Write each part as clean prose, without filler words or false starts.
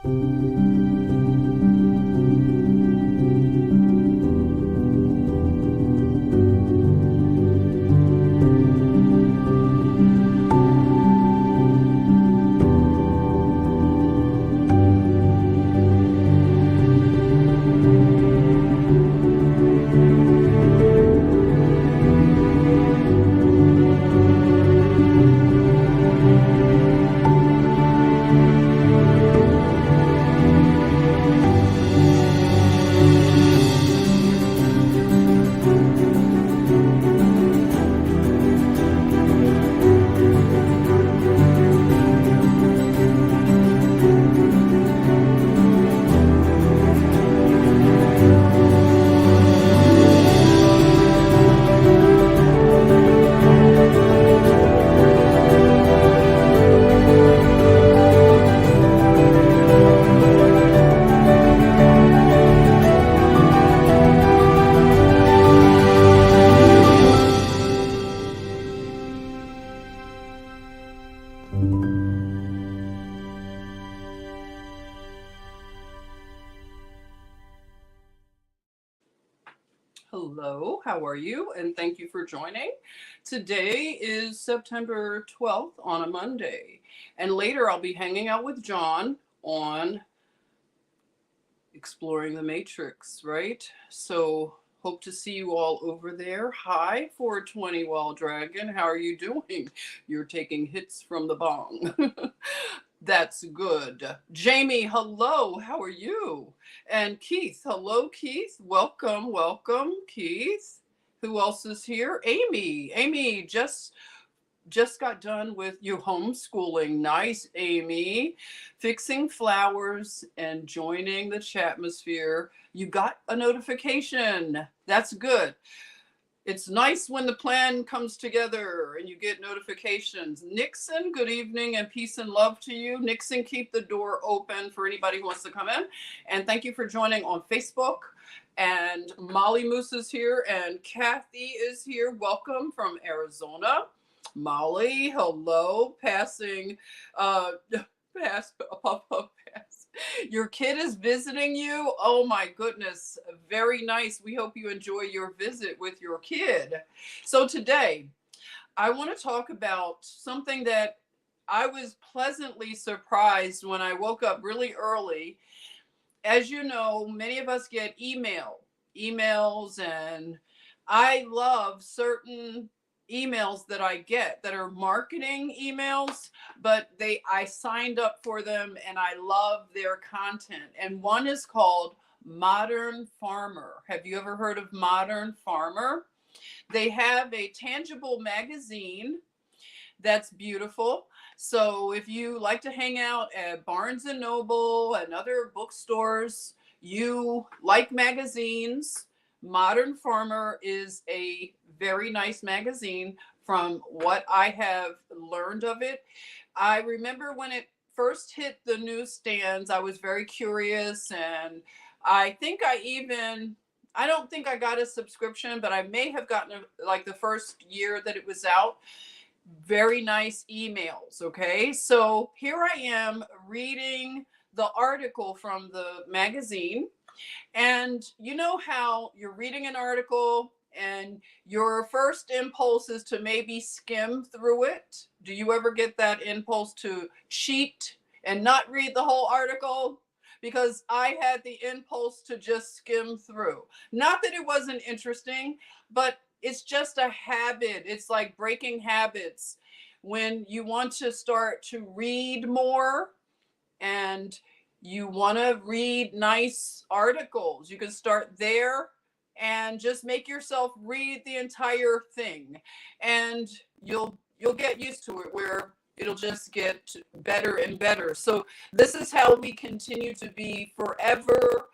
Hello, how are you? And thank you for joining. Today is September 12th on a Monday. And later I'll be hanging out with John on exploring the Matrix, right? So hope to see you all over there. Hi, 420 Wild Dragon. How are you doing? You're taking hits from the bong. That's good. Jamie, hello. How are you? And Keith, hello, Keith. Welcome, welcome, Keith. Who else is here? Amy. Amy just got done with your homeschooling. Nice, Amy. Fixing flowers and joining the chatmosphere. You got a notification. That's good. It's nice when the plan comes together and you get notifications. Nixon, good evening and peace and love to you. Nixon, keep the door open for anybody who wants to come in. And thank you for joining on Facebook. And Molly Moose is here and Kathy is here. Welcome from Arizona. Molly, hello. Passing, pass. Your kid is visiting you. Oh my goodness. Very nice. We hope you enjoy your visit with your kid. So today I want to talk about something that I was pleasantly surprised when I woke up really early. As you know, many of us get emails, and I love certain emails that I get that are marketing emails, but I signed up for them and I love their content. And one is called Modern Farmer. Have you ever heard of Modern Farmer? They have a tangible magazine that's beautiful. So if you like to hang out at Barnes and Noble and other bookstores, you like magazines, Modern Farmer is a very nice magazine from what I have learned of it. I remember when it first hit the newsstands, I was very curious, and I don't think I got a subscription, but I may have gotten like the first year that it was out. Very nice emails. Okay. So here I am reading the article from the magazine. And you know how you're reading an article and your first impulse is to maybe skim through it? Do you ever get that impulse to cheat and not read the whole article? Because I had the impulse to just skim through. Not that it wasn't interesting, but it's just a habit. It's like breaking habits. When you want to start to read more and you want to read nice articles, you can start there and just make yourself read the entire thing, and you'll get used to it, where it'll just get better and better. So this is how we continue to be forever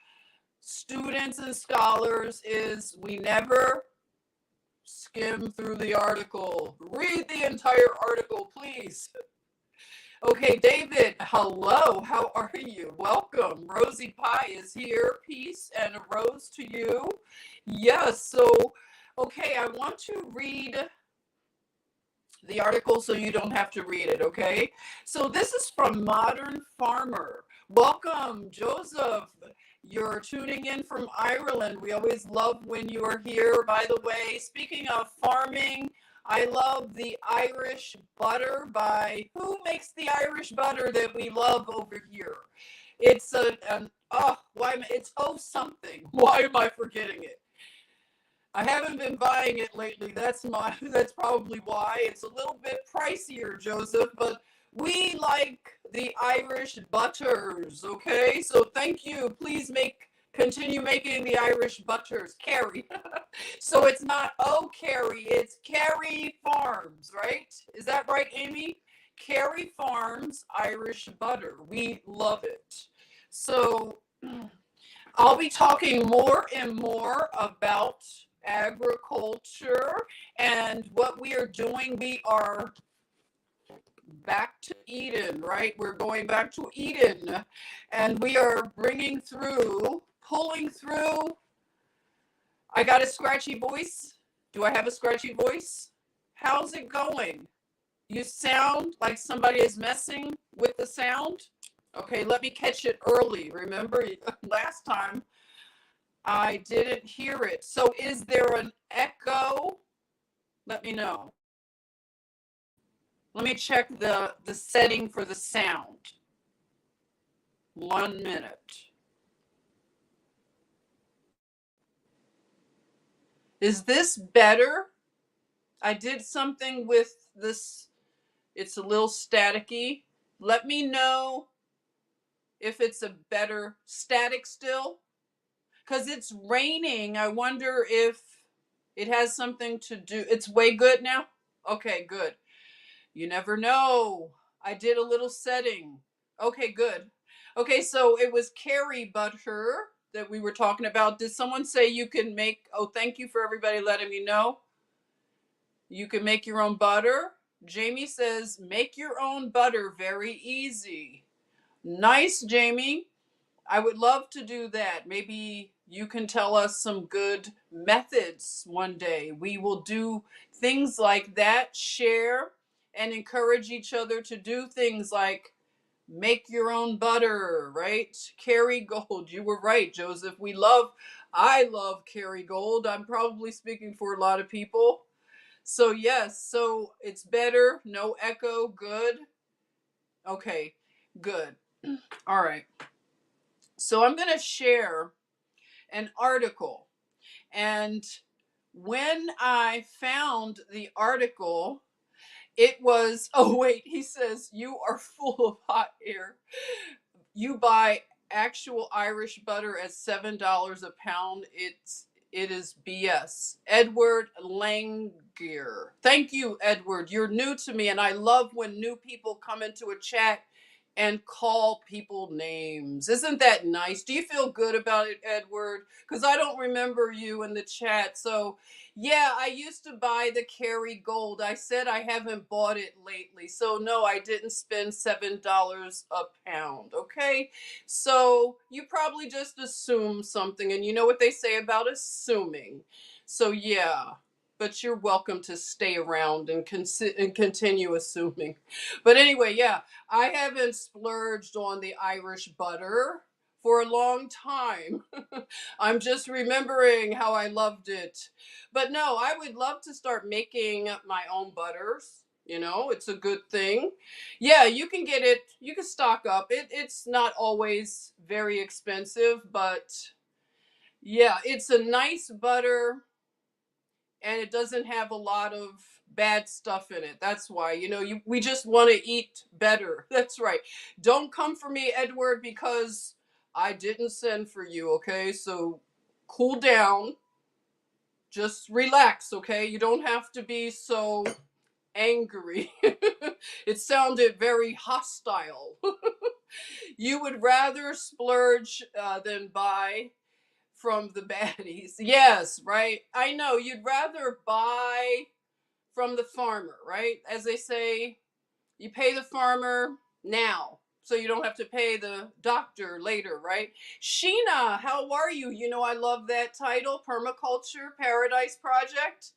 students and scholars, is we never skim through the article. Read the entire article, please. Okay, David, hello. How are you? Welcome. Rosie Pie is here. Peace and a rose to you. Yes, so, okay, I want to read the article so you don't have to read it, okay? So this is from Modern Farmer. Welcome, Joseph. You're tuning in from Ireland. We always love when you are here. By the way, speaking of farming, I love the Irish butter by who makes the Irish butter that we love over here? It's it's oh something. Why am I forgetting it? I haven't been buying it lately. That's probably why. It's a little bit pricier, Joseph, but we like the Irish butters, okay? So thank you. Please continue making the Irish butters. Carrie. So it's not Carrie, it's Carrie Farms, right? Is that right, Amy? Carrie Farms Irish butter. We love it. So I'll be talking more and more about agriculture and what we are doing. We are back to Eden, right? We're going back to Eden and we are pulling through. I got a scratchy voice. Do I have a scratchy voice? How's it going? You sound like somebody is messing with the sound. Okay, let me catch it early. Remember last time I didn't hear it. So is there an echo? Let me know. Let me check the setting for the sound. 1 minute. Is this better? I did something with this. It's a little staticky. Let me know if it's a better static still. Because it's raining. I wonder if it has something to do. It's way good now? Okay, good. You never know. I did a little setting. Okay, good. Okay, so it was Carrie butter that we were talking about. Did someone say you can make, thank you for everybody letting me know. You can make your own butter. Jamie says, make your own butter very easy. Nice, Jamie. I would love to do that. Maybe you can tell us some good methods one day. We will do things like that, share and encourage each other to do things like make your own butter, right? Kerrygold, you were right, Joseph. I love Kerrygold. I'm probably speaking for a lot of people. So yes, so it's better, no echo, good. Okay, good. All right. So I'm going to share an article. And when I found the article, it was, oh, wait, he says, you are full of hot air. You buy actual Irish butter at $7 a pound. It is BS. Edward Langier. Thank you, Edward. You're new to me, and I love when new people come into a chat and call people names. Isn't that nice? Do you feel good about it, Edward? Because I don't remember you in the chat. So, yeah, I used to buy the Kerrygold. I said I haven't bought it lately. So, no, I didn't spend $7 a pound. Okay? So, you probably just assume something. And you know what they say about assuming. So, yeah. But you're welcome to stay around and continue assuming. But anyway, yeah. I haven't splurged on the Irish butter for a long time. I'm just remembering how I loved it. But no, I would love to start making my own butters. It's a good thing. Yeah, you can get it, you can stock up. It's not always very expensive, but yeah, it's a nice butter and it doesn't have a lot of bad stuff in it. That's why, we just want to eat better. That's right. Don't come for me, Edward, because I didn't send for you, okay? So cool down. Just relax, okay? You don't have to be so angry. It sounded very hostile. You would rather splurge than buy from the baddies. Yes, right. I know. You'd rather buy from the farmer, right? As they say, you pay the farmer now, so you don't have to pay the doctor later, right? Sheena, how are you? I love that title, Permaculture Paradise Project.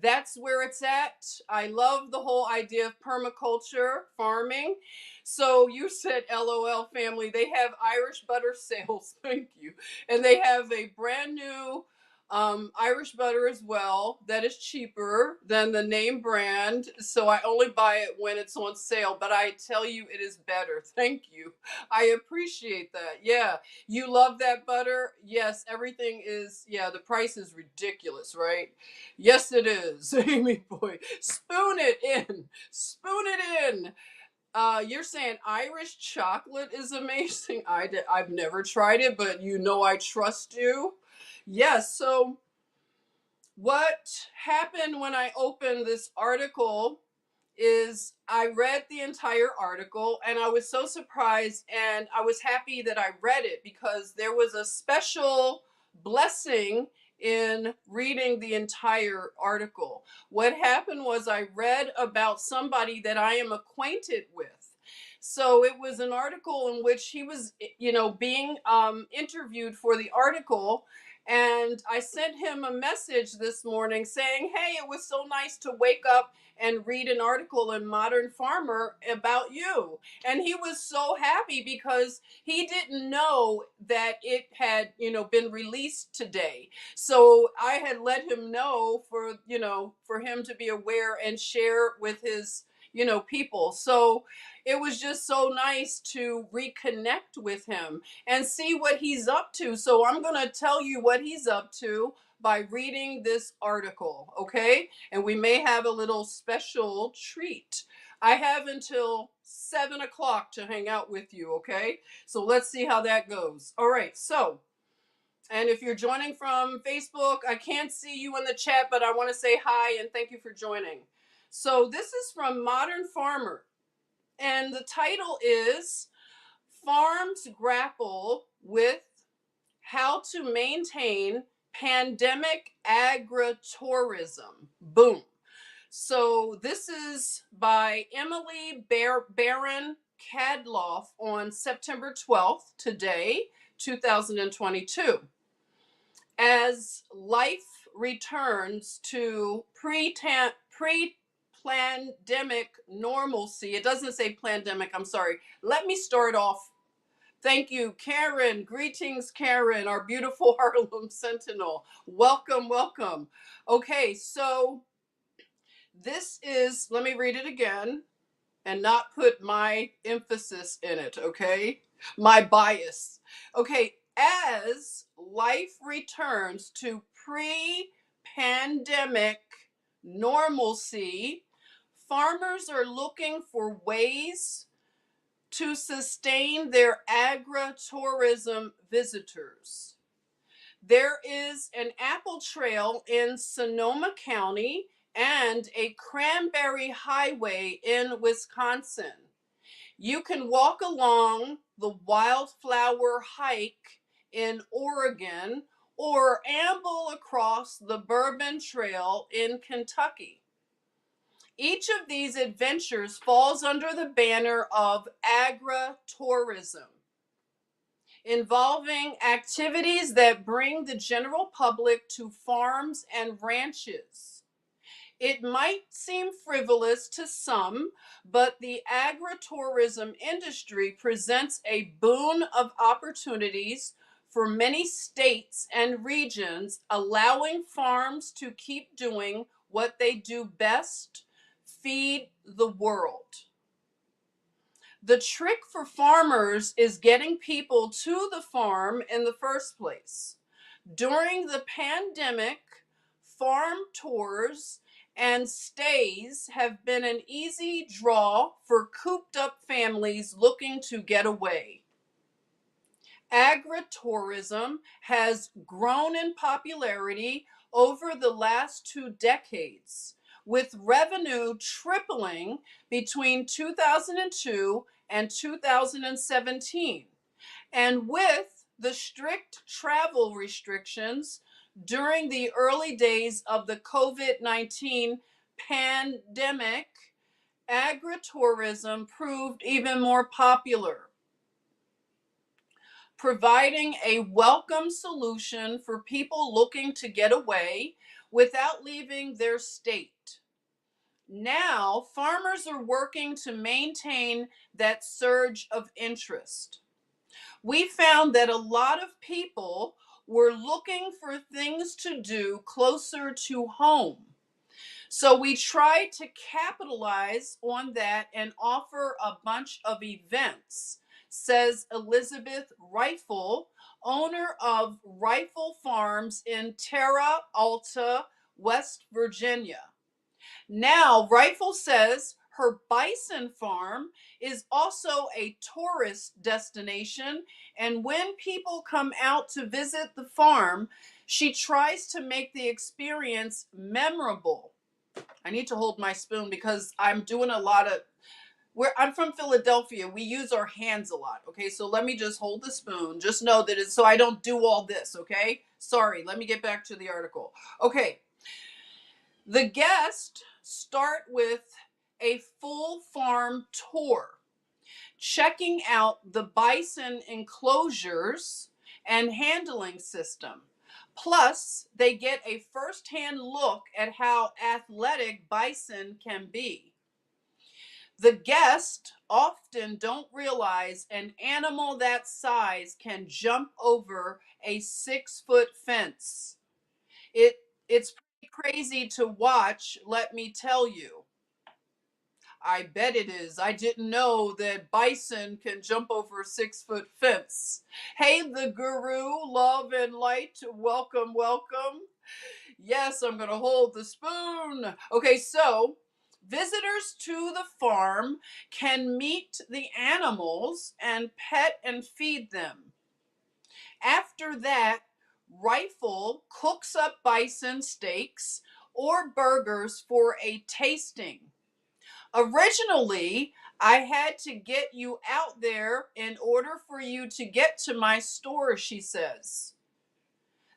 That's where it's at. I love the whole idea of permaculture farming. So you said LOL family, they have Irish butter sales. Thank you. And they have a brand new Irish butter as well that is cheaper than the name brand. So I only buy it when it's on sale, but I tell you, it is better. Thank you. I appreciate that. Yeah. You love that butter? Yes, everything is, yeah, the price is ridiculous, right? Yes, it is. Amy boy, spoon it in. Spoon it in. You're saying Irish chocolate is amazing. I've never tried it, but you know I trust you. Yes, so what happened when I opened this article is I read the entire article and I was so surprised and I was happy that I read it because there was a special blessing in reading the entire article. What happened was I read about somebody that I am acquainted with. So it was an article in which he was, being interviewed for the article. And I sent him a message this morning saying, hey, it was so nice to wake up and read an article in Modern Farmer about you. And he was so happy because he didn't know that it had, been released today. So I had let him know for him to be aware and share with his, people. So it was just so nice to reconnect with him and see what he's up to. So I'm going to tell you what he's up to by reading this article, okay? And we may have a little special treat. I have until 7 o'clock to hang out with you, okay? So let's see how that goes. All right, so, and if you're joining from Facebook, I can't see you in the chat, but I want to say hi and thank you for joining. So this is from Modern Farmer, and the title is Farms Grapple with How to Maintain Pandemic AgriTourism. Boom. So this is by Emily Barron Cadloff on September 12th, today, 2022. As life returns to pre-pandemic normalcy, it doesn't say pandemic, I'm sorry. Let me start off. Thank you, Karen. Greetings, Karen, our beautiful Harlem Sentinel. Welcome, welcome. Okay, so this is, let me read it again and not put my emphasis in it, okay? My bias. Okay, as life returns to pre-pandemic normalcy, farmers are looking for ways to sustain their agritourism visitors. There is an apple trail in Sonoma County and a cranberry highway in Wisconsin. You can walk along the wildflower hike in Oregon or amble across the Bourbon Trail in Kentucky. Each of these adventures falls under the banner of agritourism, involving activities that bring the general public to farms and ranches. It might seem frivolous to some, but the agritourism industry presents a boon of opportunities for many states and regions, allowing farms to keep doing what they do best: feed the world. The trick for farmers is getting people to the farm in the first place. During the pandemic, farm tours and stays have been an easy draw for cooped up families looking to get away. Agritourism has grown in popularity over the last 2 decades, with revenue tripling between 2002 and 2017. And with the strict travel restrictions during the early days of the COVID-19 pandemic, agritourism proved even more popular, providing a welcome solution for people looking to get away without leaving their state. Now, farmers are working to maintain that surge of interest. We found that a lot of people were looking for things to do closer to home. So we tried to capitalize on that and offer a bunch of events, says Elizabeth Rifle, owner of Rifle Farms in Terra Alta, West Virginia. Now, Rifle says her bison farm is also a tourist destination, and when people come out to visit the farm, she tries to make the experience memorable. I need to hold my spoon because I'm doing a lot of where I'm from Philadelphia, we use our hands a lot. Okay, so let me just hold the spoon. Just know that it's so I don't do all this. Okay, sorry. Let me get back to the article. Okay, the guests start with a full farm tour, checking out the bison enclosures and handling system. Plus, they get a firsthand look at how athletic bison can be. The guests often don't realize an animal that size can jump over a 6-foot fence. It's pretty crazy to watch, let me tell you. I bet it is. I didn't know that bison can jump over a 6-foot fence. Hey, the guru, love and light, welcome, welcome. Yes, I'm going to hold the spoon. Okay, so visitors to the farm can meet the animals and pet and feed them. After that, Rifle cooks up bison steaks or burgers for a tasting. Originally, I had to get you out there in order for you to get to my store, she says.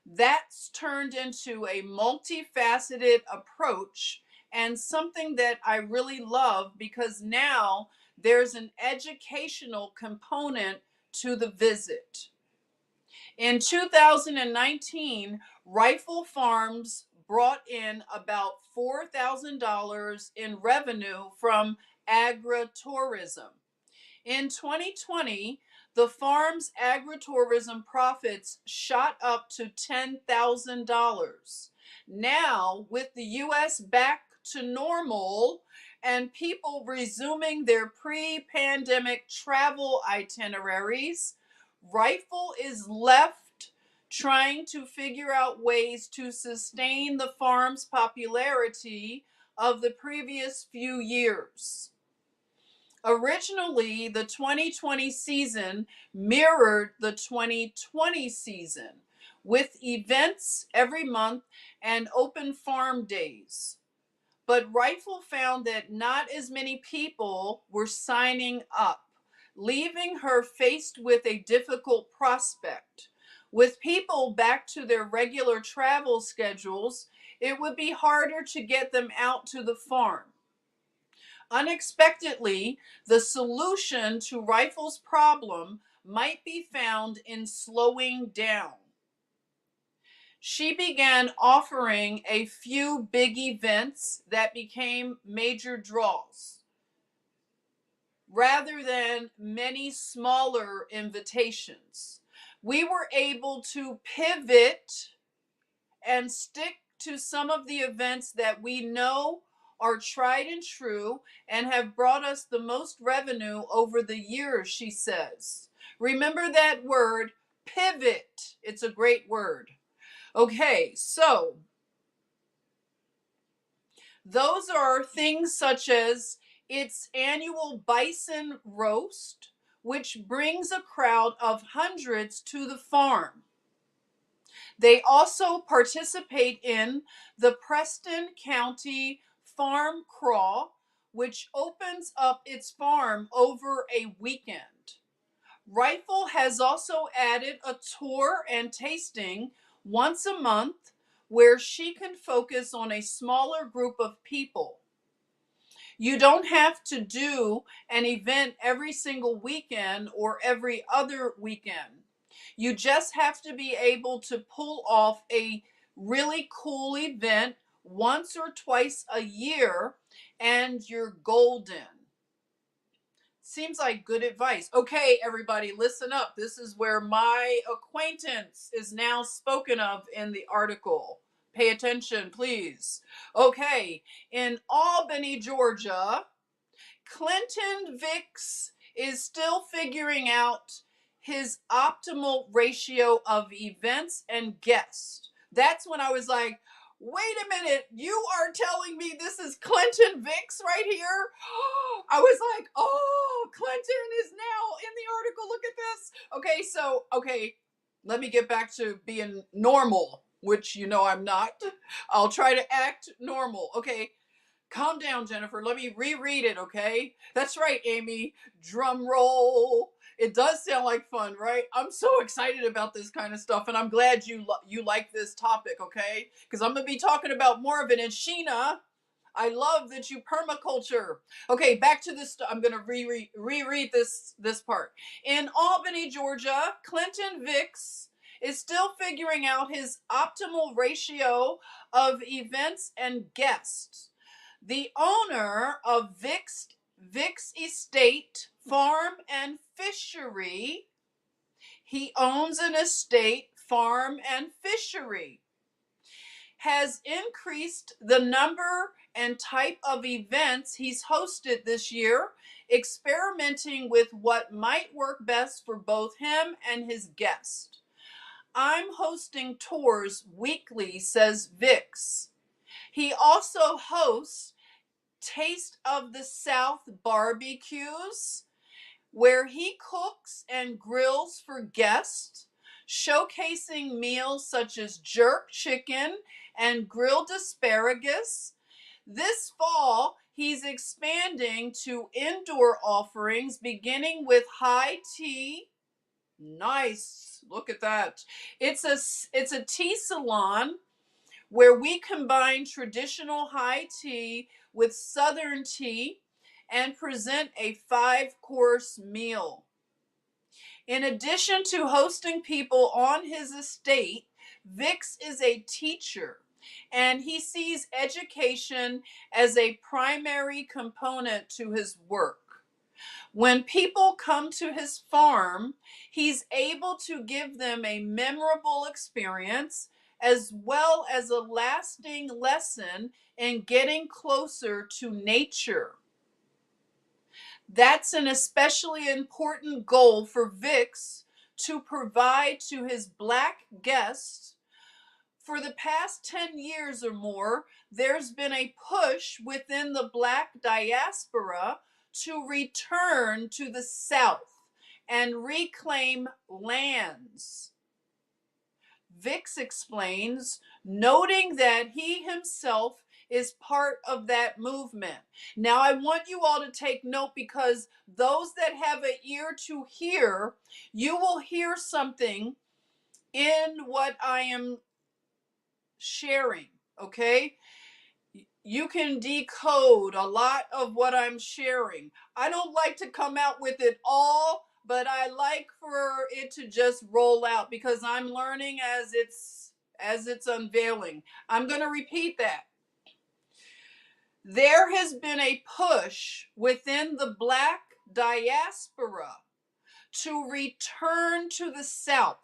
That's turned into a multifaceted approach and something that I really love because now there's an educational component to the visit. In 2019, Rifle Farms brought in about $4,000 in revenue from AgriTourism. In 2020, the farm's agritourism profits shot up to $10,000. Now, with the U.S. back to normal and people resuming their pre pandemic travel itineraries, Rifle is left trying to figure out ways to sustain the farm's popularity of the previous few years. Originally, the 2020 season mirrored the 2020 season with events every month and open farm days. But Rifle found that not as many people were signing up, leaving her faced with a difficult prospect. With people back to their regular travel schedules, it would be harder to get them out to the farm. Unexpectedly, the solution to Rifle's problem might be found in slowing down. She began offering a few big events that became major draws, rather than many smaller invitations. We were able to pivot and stick to some of the events that we know are tried and true and have brought us the most revenue over the years, she says. Remember that word, pivot. It's a great word. Okay, so those are things such as its annual bison roast, which brings a crowd of hundreds to the farm. They also participate in the Preston County Farm Crawl, which opens up its farm over a weekend. Rifle has also added a tour and tasting once a month where she can focus on a smaller group of people. You don't have to do an event every single weekend or every other weekend. You just have to be able to pull off a really cool event once or twice a year, and you're golden. Seems like good advice. Okay, everybody, listen up. This is where my acquaintance is now spoken of in the article. Pay attention, please. Okay, in Albany, Georgia, Clinton Vix is still figuring out his optimal ratio of events and guests. That's when I was like, wait a minute, you are telling me this is Clinton Vix right here? I was like, oh, Clinton is now in the article. Look at this. Okay, let me get back to being normal, which you know I'm not. I'll try to act normal. Okay, calm down, Jennifer. Let me reread it, okay? That's right, Amy. Drum roll. It does sound like fun, right? I'm so excited about this kind of stuff, and I'm glad you like this topic, okay? Because I'm gonna be talking about more of it. And Sheena, I love that you permaculture. Okay, back to this. I'm gonna reread this part. In Albany, Georgia, Clinton Vix is still figuring out his optimal ratio of events and guests. The owner of Vix Estate Farm and Fishery, he owns an estate, farm, and fishery, has increased the number and type of events he's hosted this year, experimenting with what might work best for both him and his guest. I'm hosting tours weekly, says Vix. He also hosts Taste of the South barbecues, where he cooks and grills for guests, showcasing meals such as jerk chicken and grilled asparagus. This fall, he's expanding to indoor offerings, beginning with high tea. Nice. Look at that. It's a tea salon where we combine traditional high tea with southern tea and present a 5-course meal. In addition to hosting people on his estate, Vix is a teacher, and he sees education as a primary component to his work. When people come to his farm, he's able to give them a memorable experience as well as a lasting lesson in getting closer to nature. That's an especially important goal for Vix to provide to his Black guests. For the past 10 years or more, there's been a push within the Black diaspora to return to the South and reclaim lands. Vix explains, noting that he himself is part of that movement. Now, I want you all to take note, because those that have an ear to hear, you will hear something in what I am sharing, okay? You can decode a lot of what I'm sharing. I don't like to come out with it all, but I like for it to just roll out, because I'm learning as it's unveiling. I'm going to repeat that. There has been a push within the Black diaspora to return to the South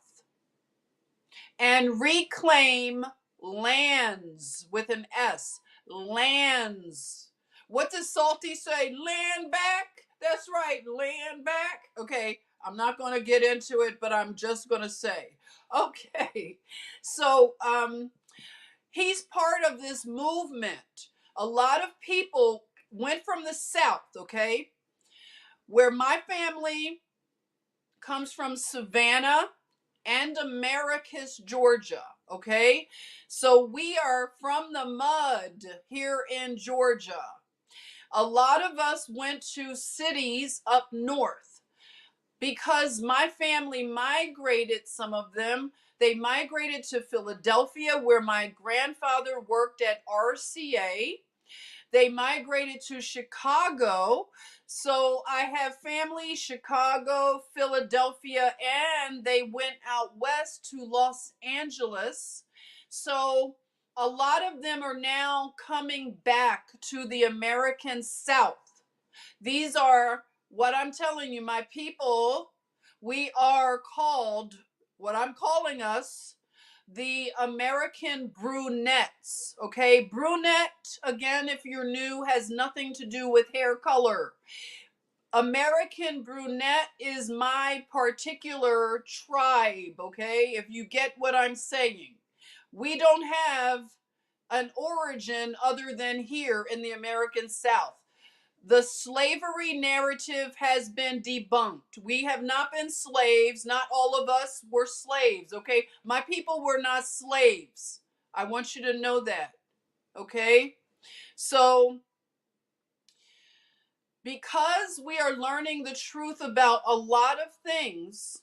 and reclaim lands with an S. Lands. What does Salty say? Land back? That's right, land back. Okay, I'm not going to get into it, but I'm just going to say. Okay, so he's part of this movement. A lot of people went from the South, okay, where my family comes from, Savannah and Americus, Georgia. Okay, so we are from the mud here in Georgia. A lot of us went to cities up north because my family migrated. Some of them, they migrated to Philadelphia, where my grandfather worked at RCA. They migrated to Chicago. So I have family, Chicago, Philadelphia, and they went out west to Los Angeles. So a lot of them are now coming back to the American South. These are what I'm telling you, my people. We are called, what I'm calling us, the American brunettes. Okay, brunette, again, if you're new, has nothing to do with hair color. American brunette is my particular tribe, okay? If you get what I'm saying. We don't have an origin other than here in the American South. The slavery narrative has been debunked. We have not been slaves. Not all of us were slaves, okay? My people were not slaves. I want you to know that, okay? So, because we are learning the truth about a lot of things,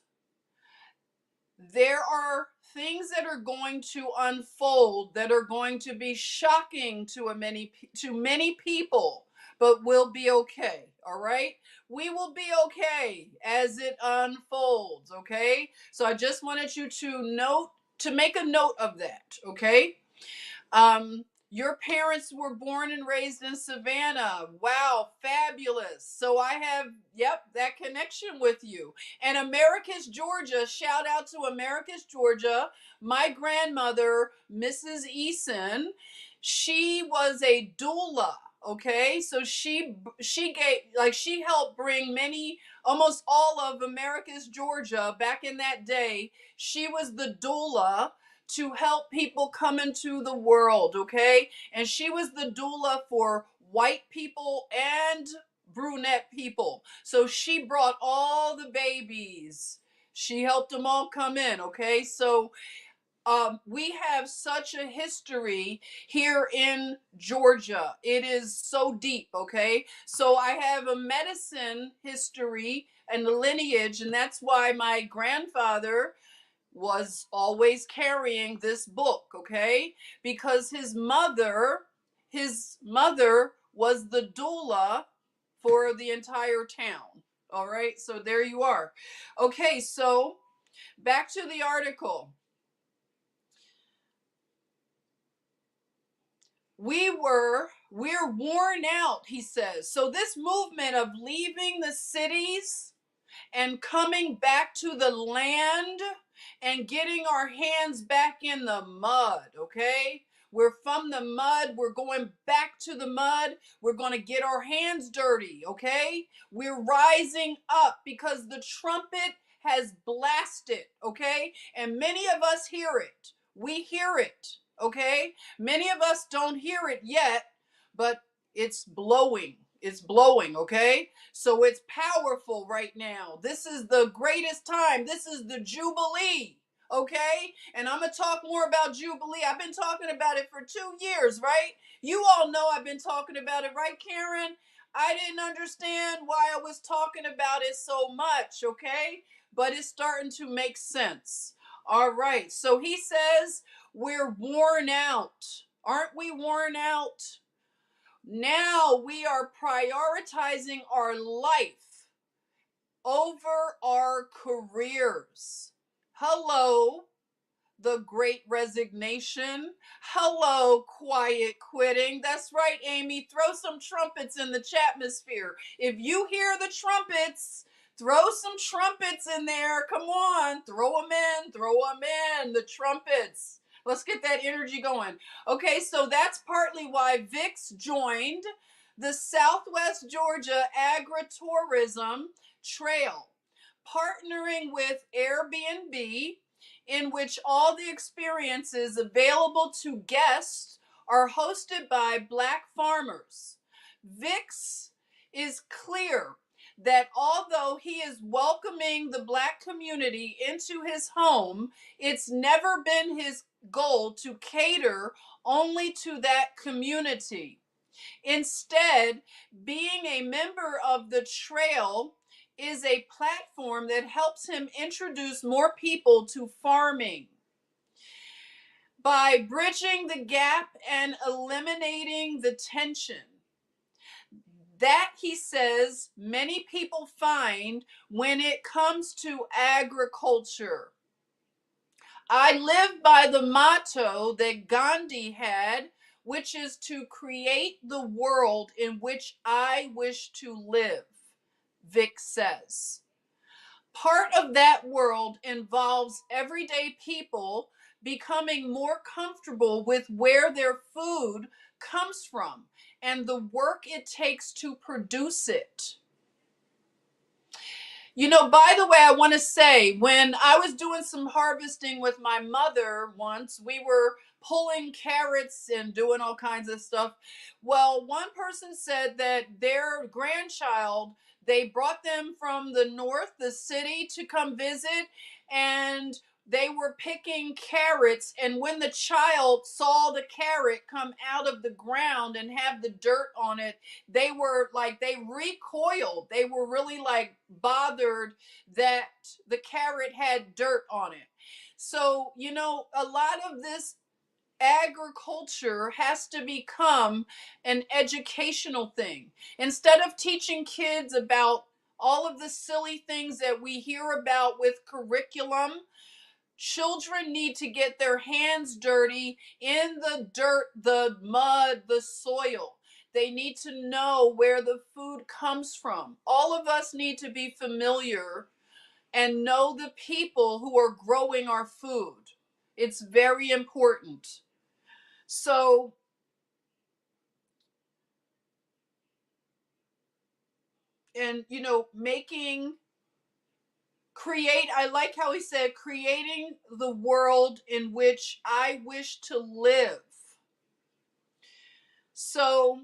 there are things that are going to unfold that are going to be shocking to many people, but we'll be okay. All right, we will be okay as it unfolds. Okay, so I just wanted you to make a note of that. Okay. Your parents were born and raised in Savannah. Wow, fabulous. So I have, yep, that connection with you. And Americus, Georgia, shout out to Americus, Georgia. My grandmother, Mrs. Eason, she was a doula. Okay, so she gave, like, she helped bring many, almost all of Americus, Georgia back in that day. She was the doula to help people come into the world, okay? And she was the doula for white people and brunette people. So she brought all the babies. She helped them all come in, okay? So we have such a history here in Georgia. It is so deep, okay? So I have a medicine history and lineage, and that's why my grandfather was always carrying this book, okay? Because his mother was the doula for the entire town. All right? So there you are. Okay, so back to the article. We're worn out, he says. So this movement of leaving the cities and coming back to the land and getting our hands back in the mud, okay? We're from the mud. We're going back to the mud. We're going to get our hands dirty, okay? We're rising up because the trumpet has blasted, okay? And many of us hear it. We hear it, okay? Many of us don't hear it yet, but it's blowing. It's blowing, okay? So it's powerful right now. This is the greatest time. This is the Jubilee, okay? And I'm going to talk more about Jubilee. I've been talking about it for 2 years, right? You all know I've been talking about it, right, Karen? I didn't understand why I was talking about it so much, okay? But it's starting to make sense. All right. So he says, we're worn out. Aren't we worn out? Now we are prioritizing our life over our careers. Hello, the great resignation. Hello, quiet quitting. That's right, Amy. Throw some trumpets in the chatmosphere. If you hear the trumpets, throw some trumpets in there. Come on, throw them in, throw them in. The trumpets. Let's get that energy going. Okay, so that's partly why VIX joined the Southwest Georgia AgriTourism Trail, partnering with Airbnb, in which all the experiences available to guests are hosted by Black farmers. VIX is clear that although he is welcoming the Black community into his home, it's never been his goal to cater only to that community. Instead, being a member of the trail is a platform that helps him introduce more people to farming. By bridging the gap and eliminating the tension that, he says, many people find when it comes to agriculture. I live by the motto that Gandhi had, which is to create the world in which I wish to live, Vic says. Part of that world involves everyday people becoming more comfortable with where their food comes from and the work it takes to produce it. You know, by the way, I want to say when I was doing some harvesting with my mother once, we were pulling carrots and doing all kinds of stuff. Well, one person said that their grandchild, they brought them from the north, the city, to come visit, and they were picking carrots. And when the child saw the carrot come out of the ground and have the dirt on it, they were like, they recoiled. They were really like bothered that the carrot had dirt on it. So, you know, a lot of this agriculture has to become an educational thing. Instead of teaching kids about all of the silly things that we hear about with curriculum, children need to get their hands dirty in the dirt, the mud, the soil. They need to know where the food comes from. All of us need to be familiar and know the people who are growing our food. It's very important. So, and you know, I like how he said, creating the world in which I wish to live. So,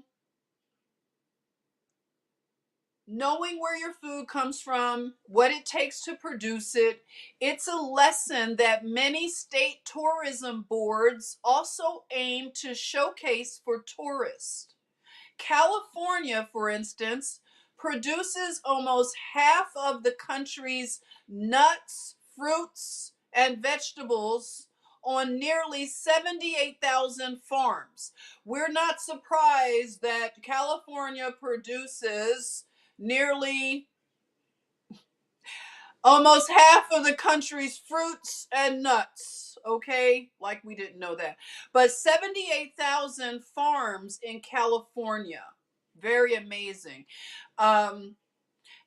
knowing where your food comes from, what it takes to produce it, it's a lesson that many state tourism boards also aim to showcase for tourists. California, for instance, produces almost half of the country's nuts, fruits, and vegetables on nearly 78,000 farms. We're not surprised that California produces nearly almost half of the country's fruits and nuts. Okay, like we didn't know that. But 78,000 farms in California. Very amazing. Um,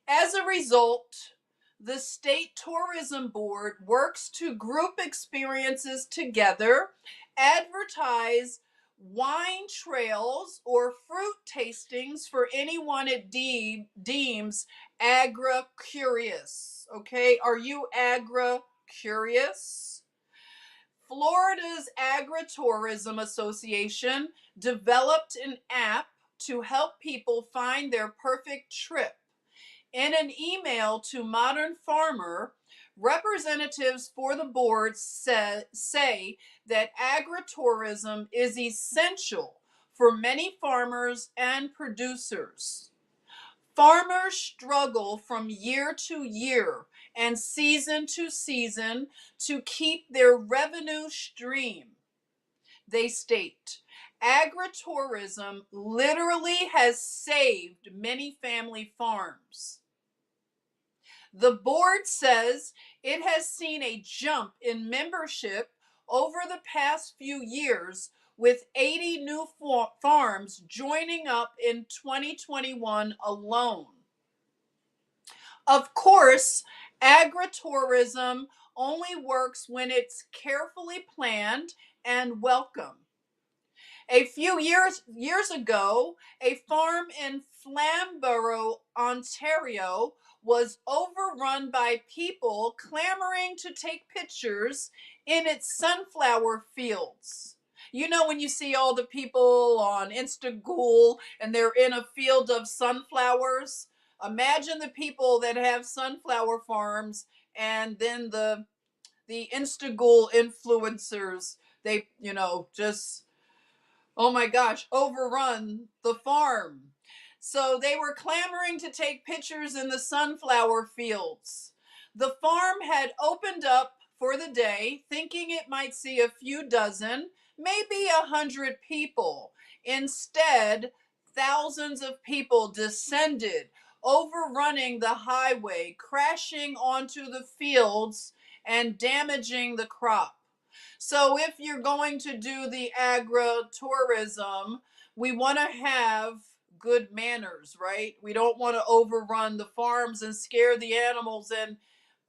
as a result, the State Tourism Board works to group experiences together, advertise wine trails or fruit tastings for anyone it deems AgriCurious. Okay, are you AgriCurious? Florida's AgriTourism Association developed an app to help people find their perfect trip. In an email to Modern Farmer, representatives for the board say that agritourism is essential for many farmers and producers. Farmers struggle from year to year and season to season to keep their revenue stream. They state, agritourism literally has saved many family farms. The board says it has seen a jump in membership over the past few years, with 80 new farms joining up in 2021 alone. Of course, agritourism only works when it's carefully planned and welcome. A few years ago, a farm in Flamborough, Ontario, was overrun by people clamoring to take pictures in its sunflower fields. You know, when you see all the people on Instagram and they're in a field of sunflowers, imagine the people that have sunflower farms, and then the Instagram influencers, they, you know, just, oh my gosh, overrun the farm. So they were clamoring to take pictures in the sunflower fields. The farm had opened up for the day, thinking it might see a few dozen, maybe 100 people. Instead, thousands of people descended, overrunning the highway, crashing onto the fields, and damaging the crop. So if you're going to do the agritourism, we want to have good manners, right? We don't want to overrun the farms and scare the animals. And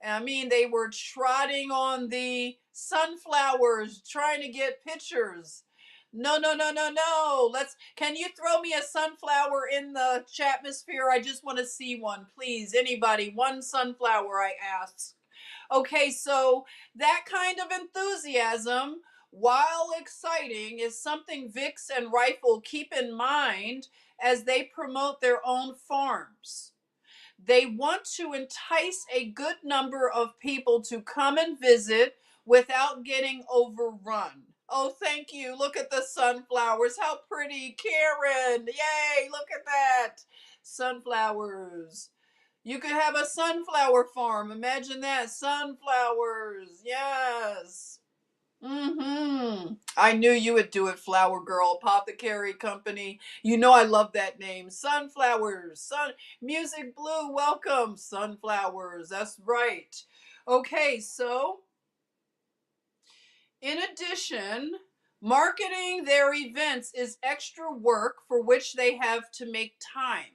I mean, they were trotting on the sunflowers, trying to get pictures. No, no, no, no, no. Can you throw me a sunflower in the chatmosphere? I just want to see one, please. Anybody, one sunflower, I ask. Okay, so that kind of enthusiasm, while exciting, is something Vix and Rifle keep in mind as they promote their own farms. They want to entice a good number of people to come and visit without getting overrun. Oh, thank you. Look at the sunflowers. How pretty. Karen. Yay, look at that. Sunflowers. You could have a sunflower farm. Imagine that. Sunflowers. Yes. I knew you would do it, Flower Girl, Apothecary Company. You know I love that name. Sunflowers. Music Blue, welcome. Sunflowers. That's right. Okay, so in addition, marketing their events is extra work for which they have to make time.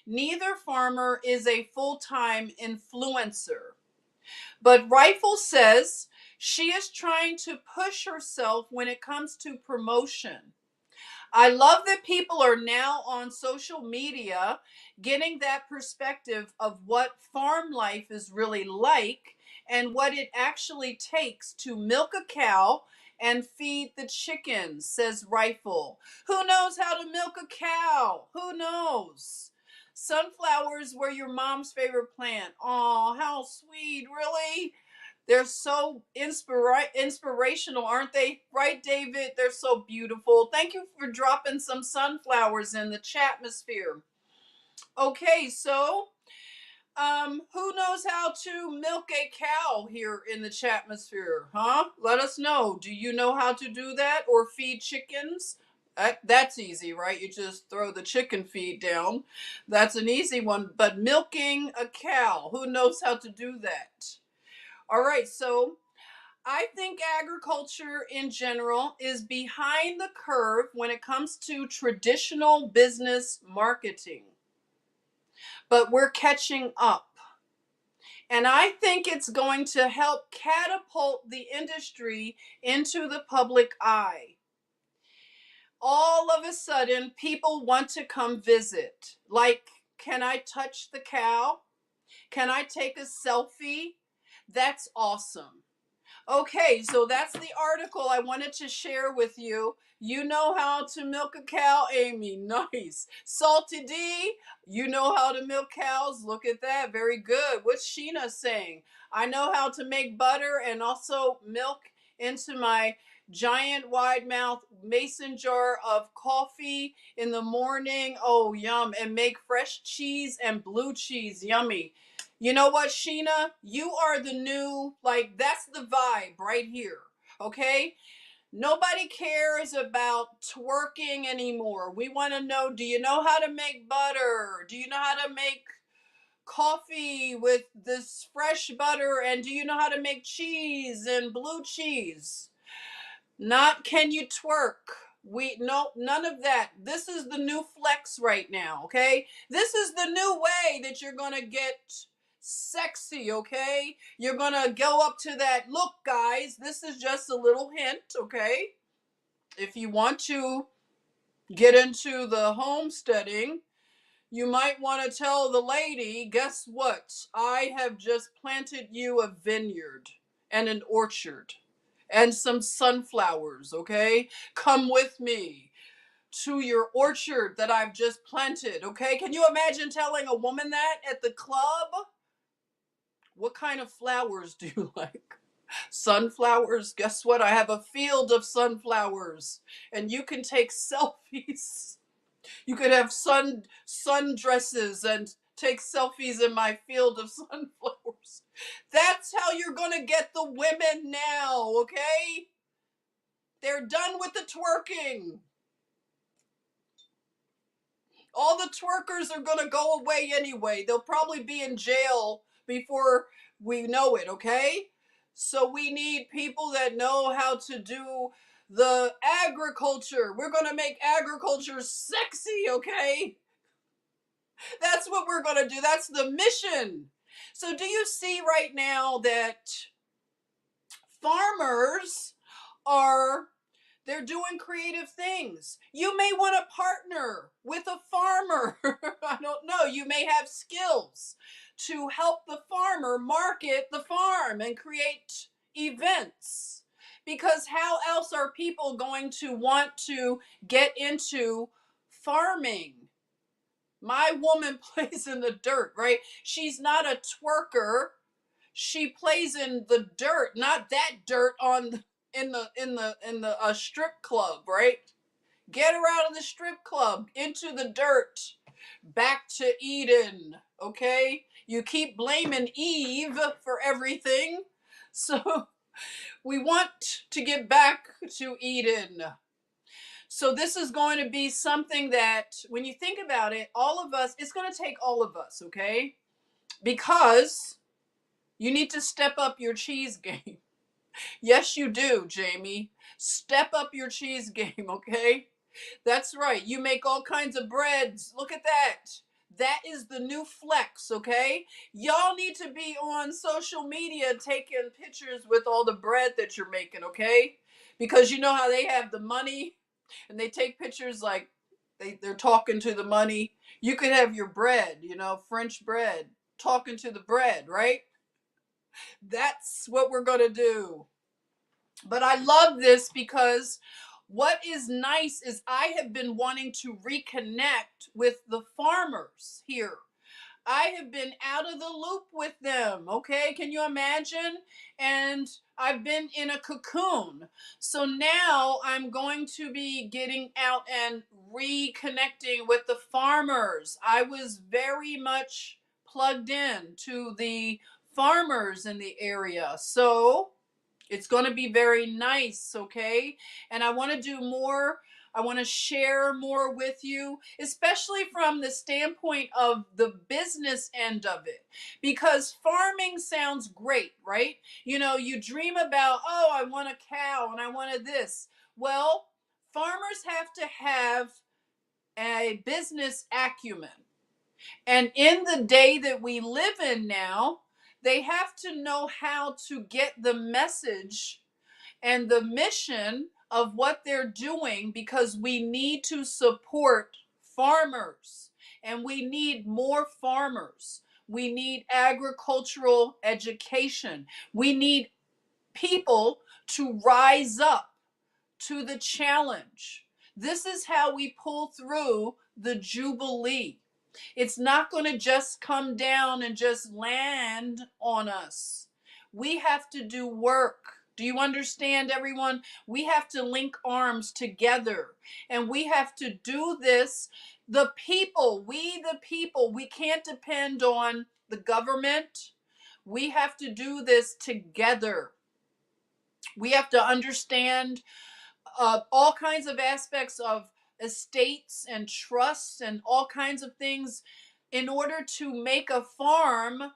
Neither farmer is a full-time influencer. But Rifle says she is trying to push herself when it comes to promotion. I love that people are now on social media getting that perspective of what farm life is really like and what it actually takes to milk a cow and feed the chickens, says Rifle. Who knows how to milk a cow? Who knows? Sunflowers were your mom's favorite plant. Oh, how sweet, really? They're so inspirational, aren't they? Right, David? They're so beautiful. Thank you for dropping some sunflowers in the chatmosphere. Okay, so who knows how to milk a cow here in the chatmosphere? Huh? Let us know. Do you know how to do that or feed chickens? That's easy, right? You just throw the chicken feed down. That's an easy one. But milking a cow, who knows how to do that? All right, so I think agriculture in general is behind the curve when it comes to traditional business marketing, but we're catching up. And I think it's going to help catapult the industry into the public eye. All of a sudden, people want to come visit. Like, can I touch the cow? Can I take a selfie? That's awesome. Okay, so that's the article I wanted to share with you. You know how to milk a cow, Amy. Nice. Salty D, you know how to milk cows. Look at that. Very good. What's Sheena saying? I know how to make butter and also milk into my giant wide mouth mason jar of coffee in the morning. Oh, yum. And make fresh cheese and blue cheese. Yummy. You know what, Sheena? You are the new, like, that's the vibe right here. Okay? Nobody cares about twerking anymore. We want to know, do you know how to make butter? Do you know how to make coffee with this fresh butter? And do you know how to make cheese and blue cheese? Not can you twerk. We no none of that. This is the new flex right now, okay? This is the new way that you're going to get sexy, okay? You're going to go up to that. Look, guys, this is just a little hint, okay? If you want to get into the homesteading, you might want to tell the lady, guess what? I have just planted you a vineyard and an orchard and some sunflowers, okay? Come with me to your orchard that I've just planted, okay? Can you imagine telling a woman that at the club? What kind of flowers do you like? Sunflowers? Guess what? I have a field of sunflowers and you can take selfies. You could have sundresses and take selfies in my field of sunflowers. That's how you're going to get the women now, okay? They're done with the twerking. All the twerkers are going to go away anyway. They'll probably be in jail before we know it, okay? So we need people that know how to do the agriculture. We're going to make agriculture sexy, okay? That's what we're going to do. That's the mission. So do you see right now that farmers are they're doing creative things. You may want to partner with a farmer. I don't know. You may have skills to help the farmer market the farm and create events. Because how else are people going to want to get into farming? My woman plays in the dirt, right? She's not a twerker. She plays in the dirt, not that dirt on in the strip club, right? Get her out of the strip club, into the dirt, back to Eden, okay? You keep blaming Eve for everything. So we want to get back to Eden. So this is going to be something that when you think about it, all of us, it's going to take all of us, okay? Because you need to step up your cheese game. Yes, you do, Jamie. Step up your cheese game, okay? That's right. You make all kinds of breads. Look at that. That is the new flex, okay? Y'all need to be on social media taking pictures with all the bread that you're making, okay? Because you know how they have the money and they take pictures like they're talking to the money. You could have your bread, French bread, talking to the bread, right? That's what we're going to do. But I love this because what is nice is I have been wanting to reconnect with the farmers here. I have been out of the loop with them, okay? Can you imagine? And I've been in a cocoon. So now I'm going to be getting out and reconnecting with the farmers. I was very much plugged in to the farmers in the area. So it's going to be very nice, okay? And I want to do more. I want to share more with you, especially from the standpoint of the business end of it. Because farming sounds great, right? You dream about, oh, I want a cow and I wanted this. Well, farmers have to have a business acumen. And in the day that we live in now, they have to know how to get the message and the mission of what they're doing, because we need to support farmers and we need more farmers. We need agricultural education. We need people to rise up to the challenge. This is how we pull through the Jubilee. It's not going to just come down and just land on us. We have to do work. Do you understand, everyone? We have to link arms together and we have to do this. The people, we can't depend on the government. We have to do this together. We have to understand all kinds of aspects of estates and trusts and all kinds of things in order to make a farm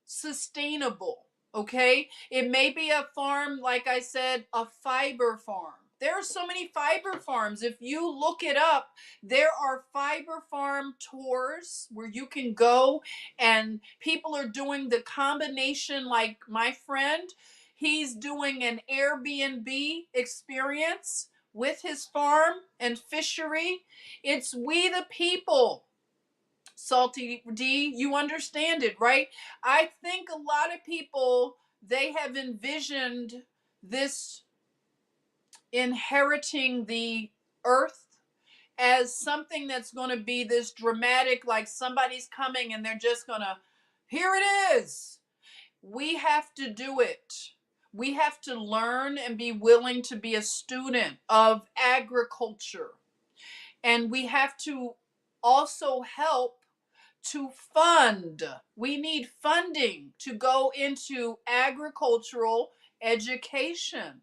sustainable. Okay, it may be a farm, like I said, a fiber farm. There are so many fiber farms. If you look it up, there are fiber farm tours where you can go and people are doing the combination, like my friend, he's doing an Airbnb experience with his farm and fishery. It's we the people. Salty D, you understand it, right? I think a lot of people, they have envisioned this inheriting the earth as something that's going to be this dramatic, like somebody's coming and they're just going to, here it is. We have to do it. We have to learn and be willing to be a student of agriculture. And we have to also help to fund. We need funding to go into agricultural education.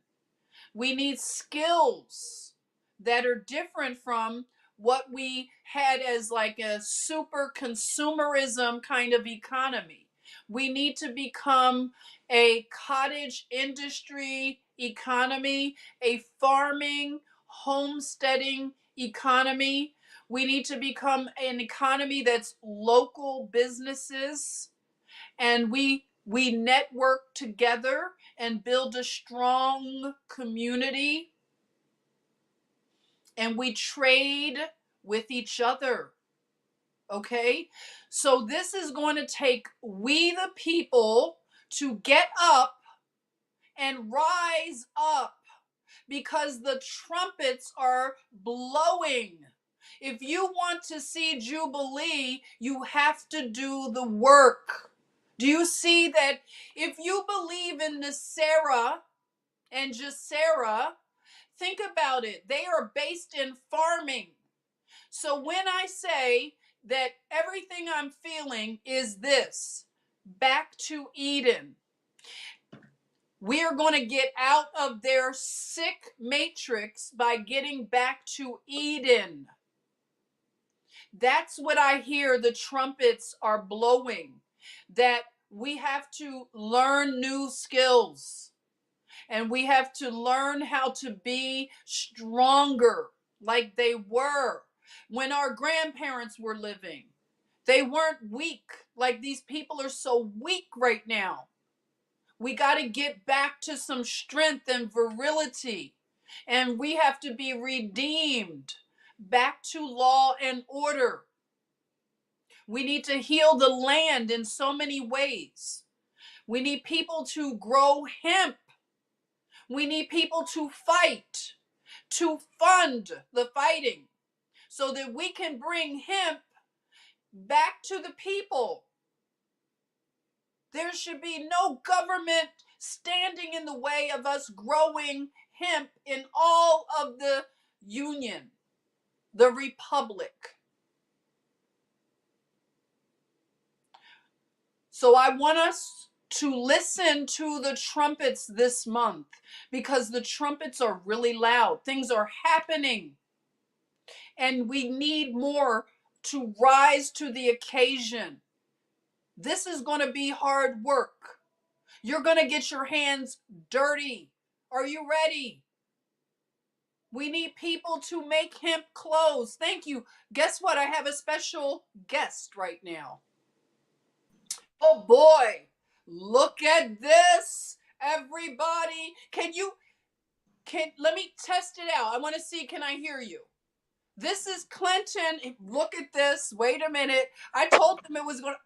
We need skills that are different from what we had as like a super consumerism kind of economy. We need to become a cottage industry economy, a farming, homesteading economy. We need to become an economy that's local businesses, and we network together and build a strong community, and we trade with each other. Okay? So this is going to take we the people to get up and rise up, because the trumpets are blowing. If you want to see Jubilee, you have to do the work. Do you see that? If you believe in Sarah and Jacera, think about it. They are based in farming. So when I say that everything I'm feeling is this, back to Eden, we are going to get out of their sick matrix by getting back to Eden. That's what I hear the trumpets are blowing, that we have to learn new skills, and we have to learn how to be stronger like they were when our grandparents were living. They weren't weak like these people are so weak right now. We got to get back to some strength and virility, and we have to be redeemed back to law and order. We need to heal the land in so many ways. We need people to grow hemp. We need people to fight, to fund the fighting, so that we can bring hemp back to the people. There should be no government standing in the way of us growing hemp in all of the union, the republic. So I want us to listen to the trumpets this month, because the trumpets are really loud. Things are happening, and we need more to rise to the occasion. This is going to be hard work. You're going to get your hands dirty. Are you ready? We need people to make hemp clothes. Thank you. Guess what? I have a special guest right now. Oh boy, look at this. Everybody, let me test it out. I want to see, can I hear you? This is Clinton. Look at this. Wait a minute. I told them it was going to.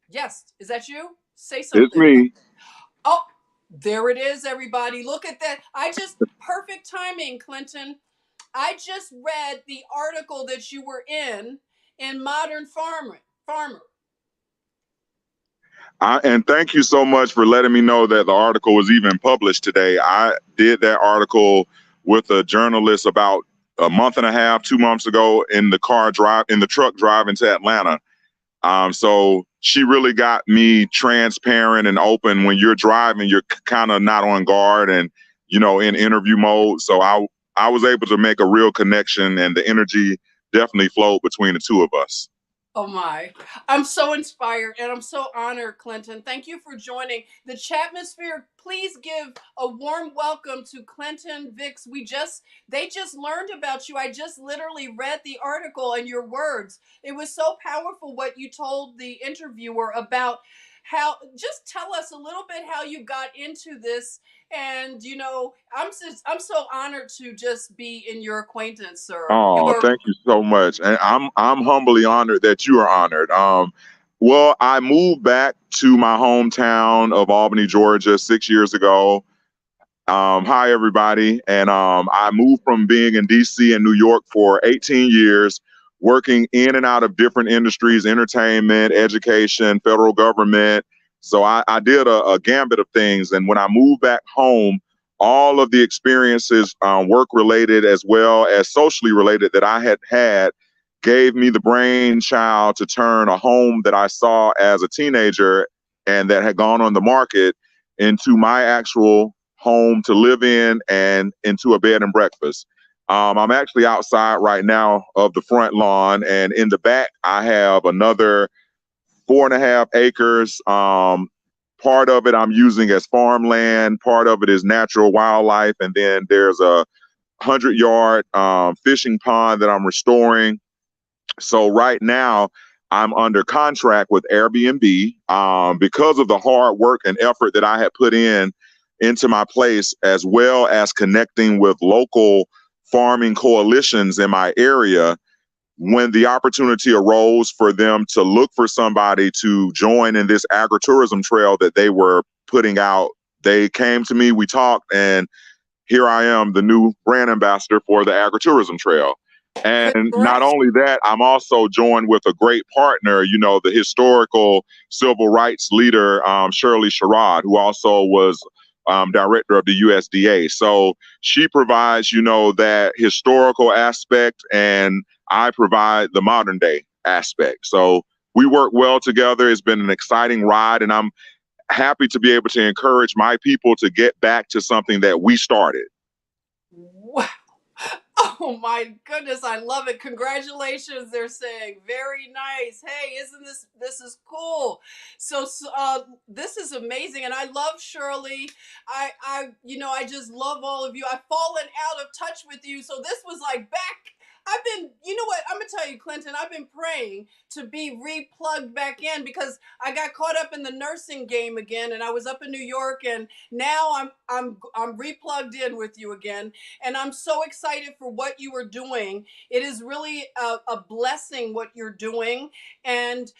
Yes, is that you? Say something. It's me. Oh, there it is, everybody. Look at that. Perfect timing, Clinton. I just read the article that you were in Modern Farmer. And thank you so much for letting me know that the article was even published today. I did that article with a journalist about a month and a half, 2 months ago in the truck driving to Atlanta. So she really got me transparent and open. When you're driving, you're kind of not on guard and, in interview mode. So I was able to make a real connection, and the energy definitely flowed between the two of us. Oh my, I'm so inspired and I'm so honored, Clinton. Thank you for joining the Chatmosphere. Please give a warm welcome to Clinton Vicks. They just learned about you. I just literally read the article and your words. It was so powerful what you told the interviewer about just tell us a little bit how you got into this. And I'm so honored to just be in your acquaintance, sir. Oh, thank you so much. And I'm humbly honored that you are honored. Well, I moved back to my hometown of Albany, Georgia 6 years ago. Hi, everybody. And I moved from being in DC and New York for 18 years, working in and out of different industries, entertainment, education, federal government. So I did a gambit of things. And when I moved back home, all of the experiences, work related as well as socially related, that I had gave me the brainchild to turn a home that I saw as a teenager and that had gone on the market into my actual home to live in and into a bed and breakfast. I'm actually outside right now of the front lawn, and in the back, I have another 4.5 acres Part of it I'm using as farmland, part of it is natural wildlife, and then there's a 100-yard fishing pond that I'm restoring. So right now, I'm under contract with Airbnb because of the hard work and effort that I had put into my place, as well as connecting with local farming coalitions in my area. When the opportunity arose for them to look for somebody to join in this agritourism trail that they were putting out, they came to me, we talked, and here I am, the new brand ambassador for the AgriTourism Trail. And not Congrats. only that, I'm also joined with a great partner, the historical civil rights leader, Shirley Sherrod, who also was director of the USDA. So she provides, that historical aspect, and I provide the modern day aspect. So we work well together. It's been an exciting ride, and I'm happy to be able to encourage my people to get back to something that we started. Wow. Oh my goodness, I love it. Congratulations, they're saying. Very nice. Hey, isn't this is cool. This is amazing, and I love Shirley. I just love all of you. I've fallen out of touch with you. So this was like back. I've been, you know what? I'm gonna tell you, Clinton, I've been praying to be replugged back in because I got caught up in the nursing game again, and I was up in New York, and now I'm replugged in with you again, and I'm so excited for what you are doing. It is really a blessing what you're doing, and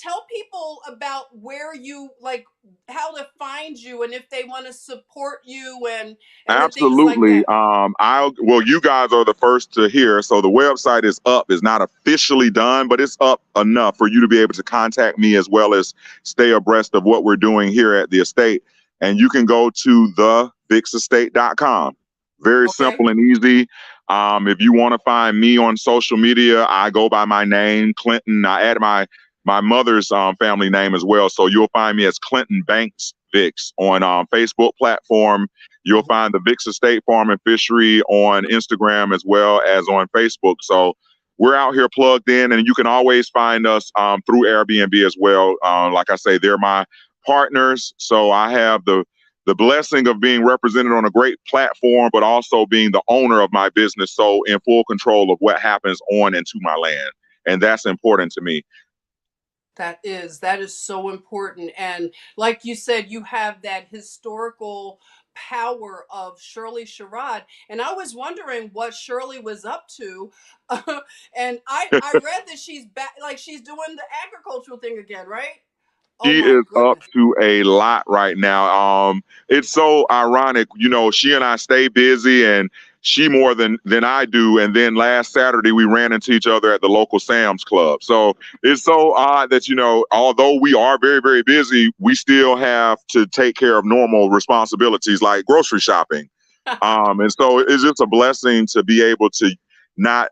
tell people about where you like how to find you and if they want to support you and the things like Absolutely. that. You guys are the first to hear. So the website is up. It's not officially done, but it's up enough for you to be able to contact me, as well as stay abreast of what we're doing here at the estate. And you can go to thevixestate.com. Very Okay. simple and easy. If you want to find me on social media, I go by my name, Clinton. I add my mother's family name as well. So you'll find me as Clinton Banks Vix on Facebook platform. You'll Mhm. find the Vix Estate Farm and Fishery on Instagram as well as on Facebook. So we're out here plugged in, and you can always find us through Airbnb as well. Like I say, they're my partners. So I have the blessing of being represented on a great platform, but also being the owner of my business. So in full control of what happens on and to my land. And that's important to me. That is so important. And like you said, you have that historical power of Shirley Sherrod. And I was wondering what Shirley was up to. And I read that she's back, like she's doing the agricultural thing again, right? Oh She my is up goodness. to a lot right now. It's so ironic, she and I stay busy, and she more than I do. And then last Saturday we ran into each other at the local Sam's Club. So it's so odd that, although we are very, very busy, we still have to take care of normal responsibilities like grocery shopping. And so it's just a blessing to be able to not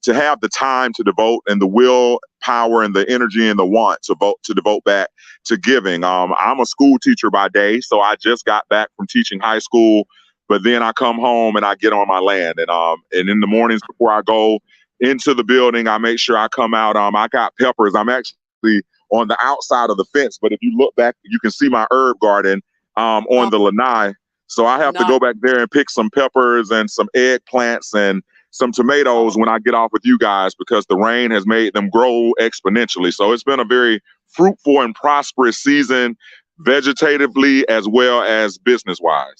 to have the time to devote, and the will power and the energy and the want to devote back to giving. I'm a school teacher by day, so I just got back from teaching high school, but then I come home and I get on my land, and in the mornings before I go into the building, I make sure I come out. I got peppers. I'm actually on the outside of the fence, but if you look back, you can see my herb garden on Oh, the lanai. So I have to not go back there and pick some peppers and some eggplants and some tomatoes oh, when I get off with you guys, because the rain has made them grow exponentially. So it's been a very fruitful and prosperous season, vegetatively as well as business wise.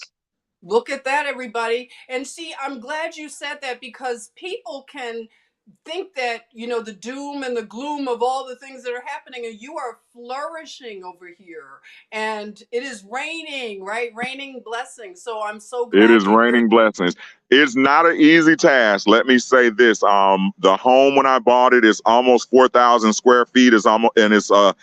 look at that, everybody. And see, I'm glad you said that because people can think that, the doom and the gloom of all the things that are happening, and you are flourishing over here, and it is raining, right? Raining blessings. So I'm so It glad is to hear. raining blessings. It's not an easy task. Let me say this. The home when I bought it is almost 4,000 square feet. Is almost, and it's a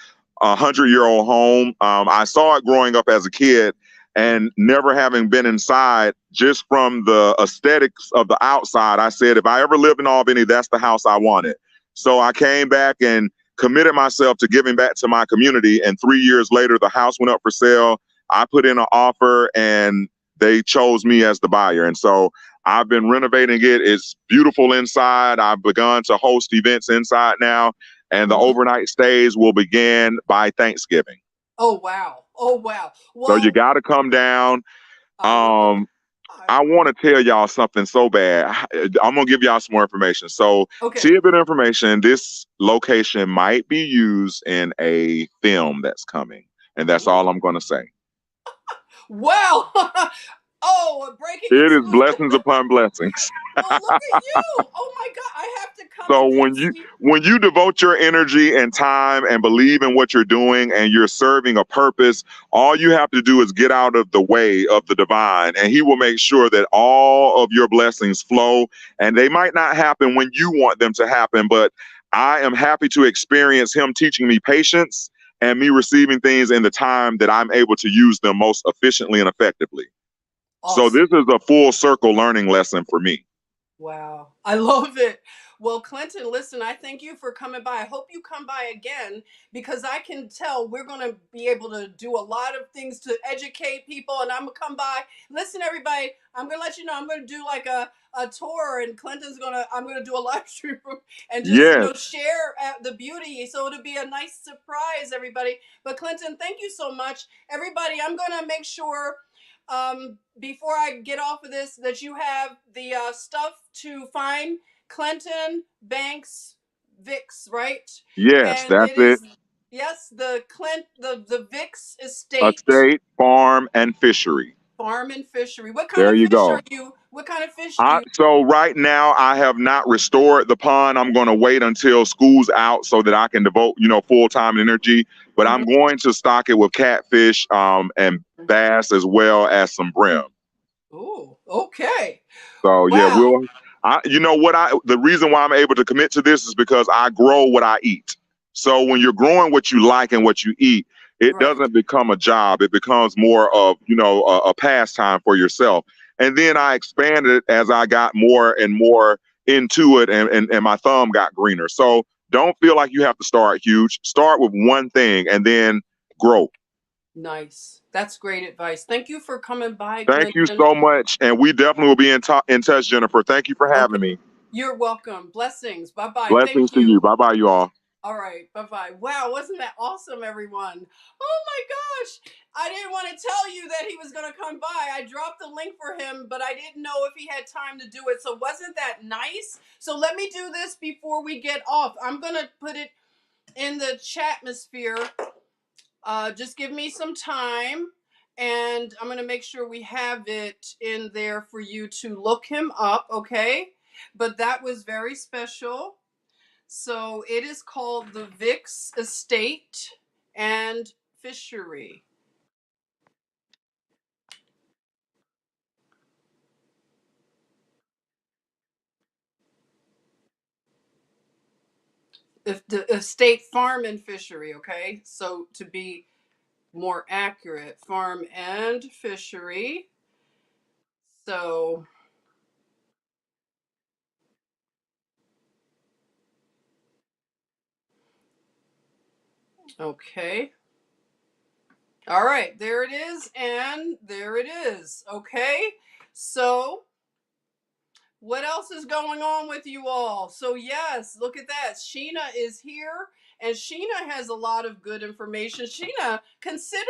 100-year-old home. I saw it growing up as a kid, and never having been inside, just from the aesthetics of the outside, I said, if I ever lived in Albany, that's the house I wanted. So I came back and committed myself to giving back to my community. And 3 years later, the house went up for sale. I put in an offer, and they chose me as the buyer. And so I've been renovating it. It's beautiful inside. I've begun to host events inside now, and the Mhm. overnight stays will begin by Thanksgiving. Oh, wow. Oh, wow. So you Well, got to come down. I will. Um, I I will. want to tell y'all something so bad. I'm gonna give y'all some more information. So, Okay. tidbit information: this location might be used in a film that's coming, and that's Ooh. all I'm gonna say. Wow. Oh, a breaking It is exclusive. blessings upon blessings. Well, look at you. Oh my God. I have to come So and see. when you devote your energy and time and believe in what you're doing and you're serving a purpose, all you have to do is get out of the way of the divine, and he will make sure that all of your blessings flow. And they might not happen when you want them to happen, but I am happy to experience him teaching me patience and me receiving things in the time that I'm able to use them most efficiently and effectively. So Awesome. this is a full circle learning lesson for me. Wow. I love it. Well, Clinton, listen, I thank you for coming by. I hope you come by again because I can tell we're going to be able to do a lot of things to educate people. And I'm going to come by. Listen, everybody, I'm going to let you know I'm going to do like a tour, and Clinton's going to, I'm going to do a live stream and just, Yes, share the beauty. So it'll be a nice surprise, everybody. But Clinton, thank you so much. Everybody, I'm going to make sure before I get off of this, that you have the stuff to find Clinton Banks Vix, right? yes, And that's it it. is, yes, the Vix Estate Estate, farm, and fishery. Farm and Fishery. What kind There of you fish go. are you? What kind of fish do you? So right now I have not restored the pond. I'm going to wait until school's out so that I can devote, full time energy. But I'm Mhm. going to stock it with catfish, and bass as well as some brim. Ooh, okay. So yeah, Wow. the reason why I'm able to commit to this is because I grow what I eat. So when you're growing what you like and what you eat, it Right. doesn't become a job. It becomes more of, a pastime for yourself. And then I expanded as I got more and more into it, and my thumb got greener. So don't feel like you have to start huge. Start with one thing and then grow. Nice. That's great advice. Thank you for coming by, Thank you Clinton. so much. And we definitely will be in touch, Jennifer. Thank you for Okay. having me. You're welcome. Blessings. Bye bye. Blessings Thank to you. you. Bye bye, you all. All right. Bye bye. Wow. Wasn't that awesome, everyone? Oh my gosh. I didn't want to tell you that he was going to come by. I dropped the link for him, but I didn't know if he had time to do it. So, wasn't that nice? So, let me do this before we get off. I'm going to put it in the chatmosphere. Just give me some time. And I'm going to make sure we have it in there for you to look him up. Okay. But that was very special. So it is called the Vix Estate and Fishery. If the estate farm and fishery, okay? So to be more accurate, farm and fishery. So, okay. All right, there it is, and there it is. Okay. So what else is going on with you all? So, yes, look at that. Sheena is here, and Sheena has a lot of good information. Sheena, consider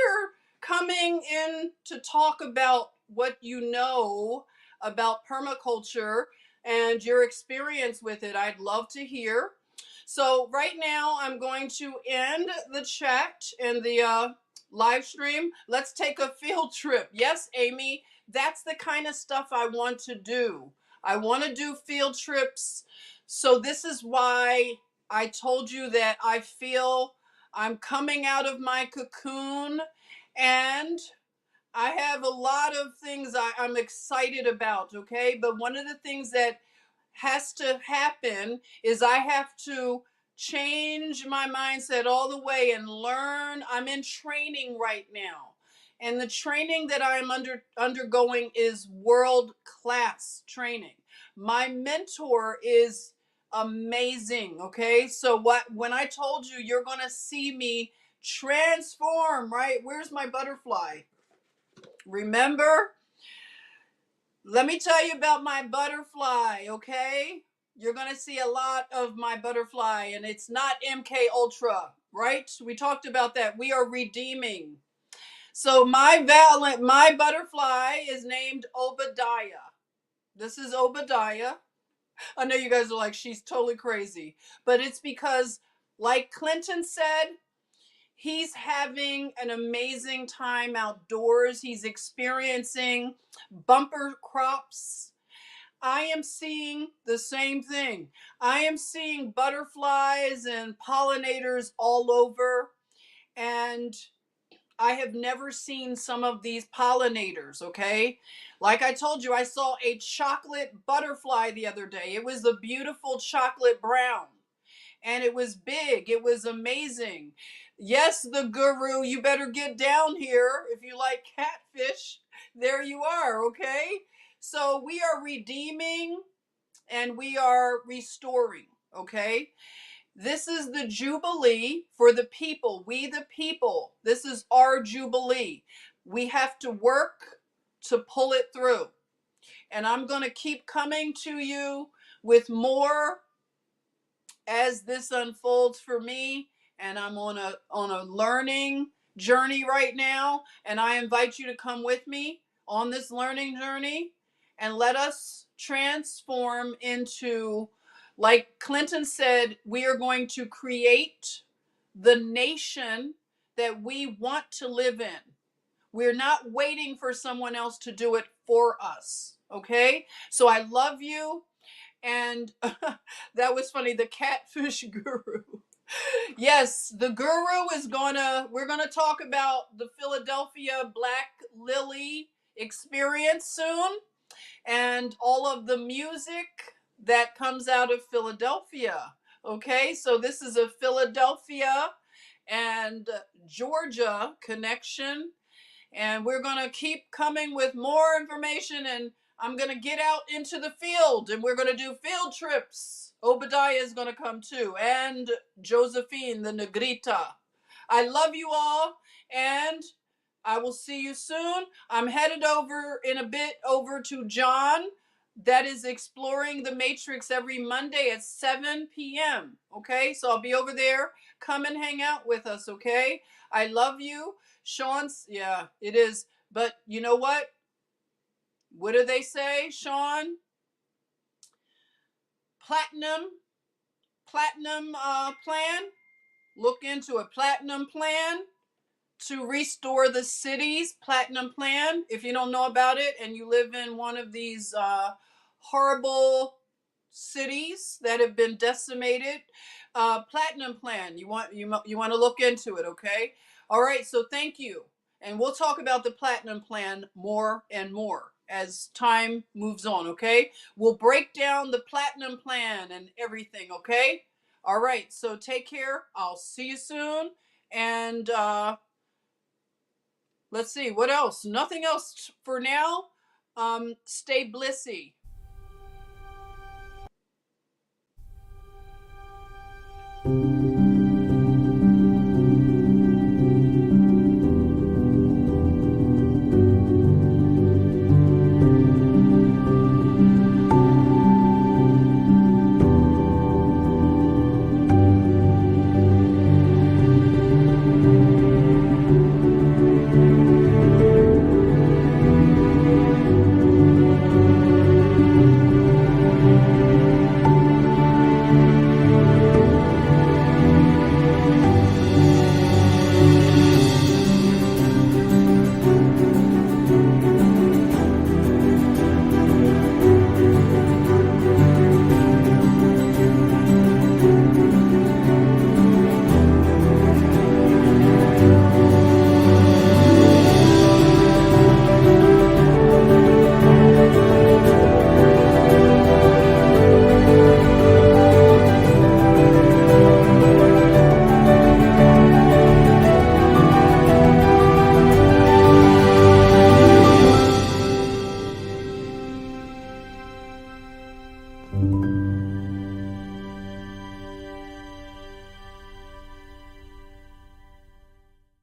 coming in to talk about what you know about permaculture and your experience with it. I'd love to hear. So, right now, I'm going to end the chat and the live stream. Let's take a field trip. Yes, Amy, that's the kind of stuff I want to do. I want to do field trips. So this is why I told you that I feel I'm coming out of my cocoon, and I have a lot of things I'm excited about, okay? But one of the things that has to happen is I have to change my mindset all the way and learn. I'm in training right now. And the training that I'm undergoing is world class training. My mentor is amazing, okay? So when I told you you're going to see me transform, right? Where's my butterfly? Remember? Let me tell you about my butterfly, okay? You're going to see a lot of my butterfly, and it's not MK Ultra. right? We talked about that. We are redeeming. So my butterfly is named Obadiah. This is Obadiah. I know you guys are like, she's totally crazy. But it's because, like Clinton said, he's having an amazing time outdoors. He's experiencing bumper crops. I am seeing the same thing. I am seeing butterflies and pollinators all over. And I have never seen some of these pollinators, okay? Like I told you, I saw a chocolate butterfly the other day. It was a beautiful chocolate brown and it was big. It was amazing. Yes, the guru, you better get down here if you like catfish. There you are, okay? So we are redeeming and we are restoring, okay? This is the Jubilee for the people, we the people. This is our Jubilee. We have to work to pull it through. And I'm going to keep coming to you with more as this unfolds for me. And I'm on a learning journey right now. And I invite you to come with me on this learning journey and let us transform into, like Clinton said, we are going to create the nation that we want to live in. We're not waiting for someone else to do it for us. Okay? So I love you. And that was funny. The catfish guru. Yes, the guru is we're gonna talk about the Philadelphia Black Lily experience soon and all of the music that comes out of Philadelphia. Okay, so this is a Philadelphia and Georgia connection, and we're going to keep coming with more information, and I'm going to get out into the field and we're going to do field trips. Obadiah is going to come too, and Josephine the Negrita. I love you all, and I will see you soon. I'm headed over in a bit over to John that is exploring the matrix every Monday at 7 p.m. Okay, so I'll be over there. Come and hang out with us, okay? I love you. Sean's, yeah, it is. But you know what? What do they say, Sean? Platinum plan. Look into a platinum plan to restore the city's platinum plan. If you don't know about it and you live in one of these horrible cities that have been decimated, platinum plan. You want to look into it, okay? All right. So thank you, and we'll talk about the platinum plan more and more as time moves on. Okay, we'll break down the platinum plan and everything. Okay. All right. So take care. I'll see you soon, and let's see what else. Nothing else for now. Stay blissy.